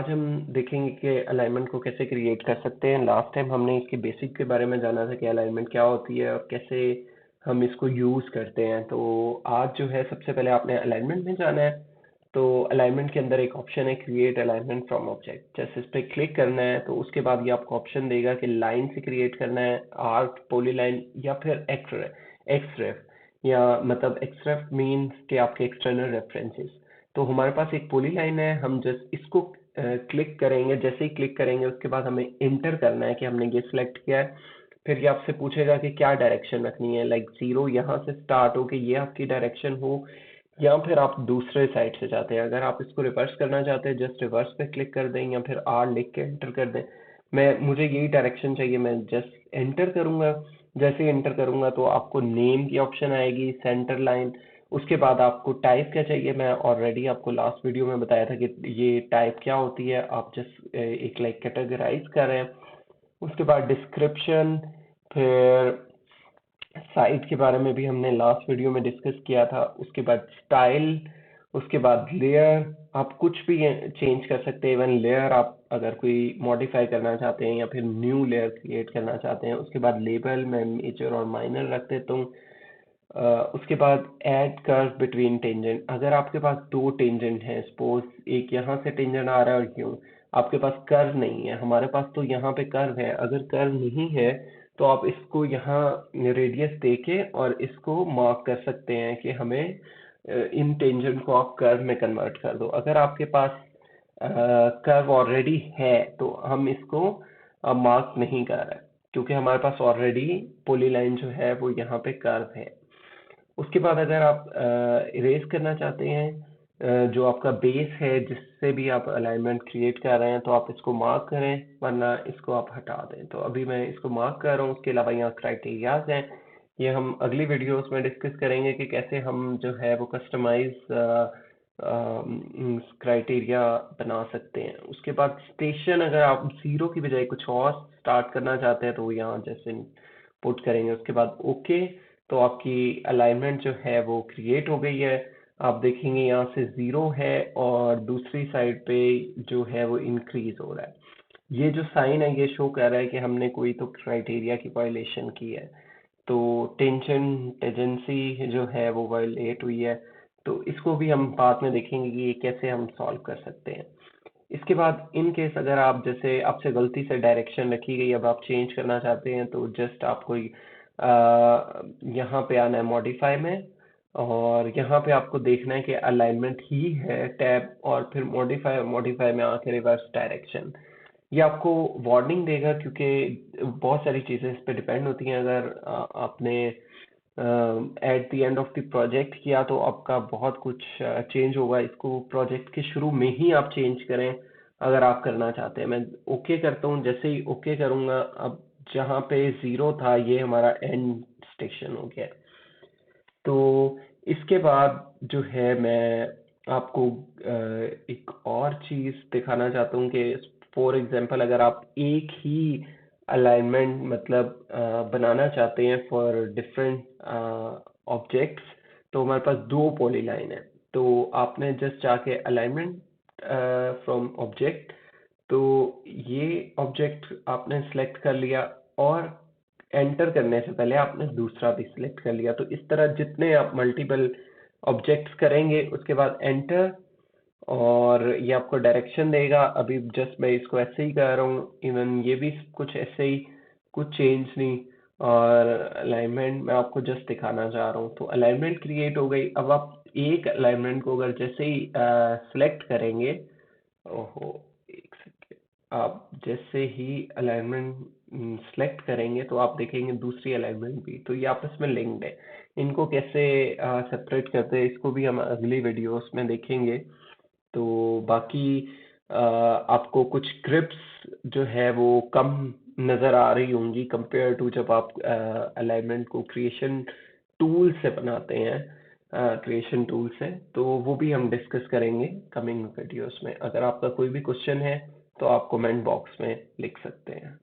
आज हम देखेंगे कि अलाइनमेंट को कैसे क्रिएट कर सकते हैं। लास्ट टाइम हमने इसके बेसिक के बारे में जाना था कि अलाइनमेंट क्या होती है और कैसे हम इसको यूज़ करते हैं। तो आज जो है सबसे पहले आपने अलाइनमेंट में जाना है। तो अलाइनमेंट के अंदर एक ऑप्शन है क्रिएट अलाइनमेंट फ्रॉम ऑब्जेक्ट। जैसे इस पर क्लिक करना है तो उसके बाद ये आपको ऑप्शन देगा कि लाइन से क्रिएट करना है, आर्क, पॉलीलाइन या फिर एक्सरेफ। या मतलब एक्सरेफ मीन्स कि आपके एक्सटर्नल रेफरेंसेस। तो हमारे पास एक पॉली लाइन है, हम जस्ट इसको क्लिक करेंगे। जैसे ही क्लिक करेंगे उसके बाद हमें इंटर करना है कि हमने ये सिलेक्ट किया है। फिर ये आपसे पूछेगा कि क्या डायरेक्शन रखनी है, लाइक जीरो यहाँ से स्टार्ट हो कि ये आपकी डायरेक्शन हो, या फिर आप दूसरे साइड से चाहते हैं। अगर आप इसको रिवर्स करना चाहते हैं जस्ट रिवर्स पे क्लिक कर दें या फिर आर लिख के एंटर कर दें। मुझे यही डायरेक्शन चाहिए, मैं जस्ट एंटर करूंगा। जैसे ही एंटर करूंगा तो आपको नेम की ऑप्शन आएगी, सेंटर लाइन। उसके बाद आपको टाइप क्या चाहिए, मैं ऑलरेडी आपको लास्ट वीडियो में बताया था कि ये टाइप क्या होती है। आप जस्ट एक लाइक कैटेगराइज कर रहे हैं। उसके बाद डिस्क्रिप्शन, फिर साइट के बारे में भी हमने लास्ट वीडियो में डिस्कस किया था। उसके बाद स्टाइल, उसके बाद लेयर। आप कुछ भी चेंज कर सकते हैं, इवन लेयर आप अगर कोई मॉडिफाई करना चाहते हैं या फिर न्यू लेयर क्रिएट करना चाहते हैं। उसके बाद लेबल, मैं मेजर और माइनर रख देता हूँ। उसके बाद ऐड कर्व बिटवीन टेंजेंट। अगर आपके पास दो टेंजेंट हैं, सपोज एक यहाँ से टेंजेंट आ रहा है और यूं, आपके पास कर्व नहीं है। हमारे पास तो यहाँ पे कर्व है। अगर कर्व नहीं है तो आप इसको यहाँ रेडियस देके और इसको मार्क कर सकते हैं कि हमें इन टेंजेंट को आप कर्व में कन्वर्ट कर दो। अगर आपके पास कर्व ऑलरेडी है तो हम इसको मार्क नहीं कर रहे, क्योंकि हमारे पास ऑलरेडी पॉलीलाइन जो है वो यहाँ पे कर्व है। उसके बाद अगर आप इरेज करना चाहते हैं जो आपका बेस है जिससे भी आप अलाइनमेंट क्रिएट कर रहे हैं, तो आप इसको मार्क करें, वरना इसको आप हटा दें। तो अभी मैं इसको मार्क कर रहा हूँ। उसके अलावा यहाँ क्राइटेरियाज हैं, ये हम अगली वीडियोस में डिस्कस करेंगे कि कैसे हम जो है वो कस्टमाइज क्राइटेरिया बना सकते हैं। उसके बाद स्टेशन, अगर आप जीरो की बजाय कुछ और स्टार्ट करना चाहते हैं तो यहाँ जैसे पुट करेंगे। उसके बाद ओके, तो आपकी अलाइनमेंट जो है वो क्रिएट हो गई है। आप देखेंगे यहाँ से जीरो है और दूसरी साइड पे जो है वो इंक्रीज हो रहा है। ये जो साइन है ये शो कर रहा है कि हमने कोई तो क्राइटेरिया की वायलेशन की है। तो टेंजेंसी जो है वो वायलेट हुई है। तो इसको भी हम बाद में देखेंगे कि ये कैसे हम सॉल्व कर सकते हैं। इसके बाद इन केस अगर आप जैसे आपसे गलती से डायरेक्शन रखी गई, अब आप चेंज करना चाहते हैं, तो जस्ट आपको यहाँ पे आना है मॉडिफाई में। और यहाँ पे आपको देखना है कि अलाइनमेंट ही है टैब, और फिर मॉडिफाई मॉडिफाई में आके रिवर्स डायरेक्शन। ये आपको वार्निंग देगा क्योंकि बहुत सारी चीज़ें इस पे डिपेंड होती हैं। अगर आपने at the end of the project किया तो आपका बहुत कुछ चेंज होगा। इसको प्रोजेक्ट के शुरू में ही आप चेंज करें अगर आप करना चाहते हैं। मैं ओके करता हूँ। जैसे ही ओके करूँगा, अब जहाँ पे ज़ीरो था ये हमारा एंड स्टेशन हो गया। तो इसके बाद जो है मैं आपको एक और चीज़ दिखाना चाहता हूँ कि फॉर एग्जांपल अगर आप एक ही अलाइनमेंट मतलब बनाना चाहते हैं फॉर डिफरेंट ऑब्जेक्ट्स, तो हमारे पास दो पॉलीलाइन है। तो आपने जस्ट जाके अलाइनमेंट फ्रॉम ऑब्जेक्ट, तो ये ऑब्जेक्ट आपने सेलेक्ट कर लिया और एंटर करने से पहले आपने दूसरा भी सिलेक्ट कर लिया। तो इस तरह जितने आप मल्टीपल ऑब्जेक्ट्स करेंगे उसके बाद एंटर, और ये आपको डायरेक्शन देगा। अभी जस्ट मैं इसको ऐसे ही कर रहा हूँ, इवन ये भी कुछ ऐसे ही, कुछ चेंज नहीं। और अलाइनमेंट मैं आपको जस्ट दिखाना चाह रहा हूँ। तो अलाइनमेंट क्रिएट हो गई। अब आप एक अलाइनमेंट को अगर जैसे ही सिलेक्ट करेंगे, ओहो एक सेकेंड, आप जैसे ही अलाइनमेंट सेलेक्ट करेंगे तो आप देखेंगे दूसरी अलाइनमेंट भी, तो ये आपस में लिंक्ड है। इनको कैसे सेपरेट करते हैं इसको भी हम अगली वीडियोस में देखेंगे। तो बाकी आपको कुछ क्रिप्स जो है वो कम नज़र आ रही होंगी कंपेयर टू जब आप अलाइनमेंट को क्रिएशन टूल से बनाते हैं। क्रिएशन टूल से तो वो भी हम डिस्कस करेंगे कमिंग वीडियोस में। अगर आपका कोई भी क्वेश्चन है तो आप कमेंट बॉक्स में लिख सकते हैं।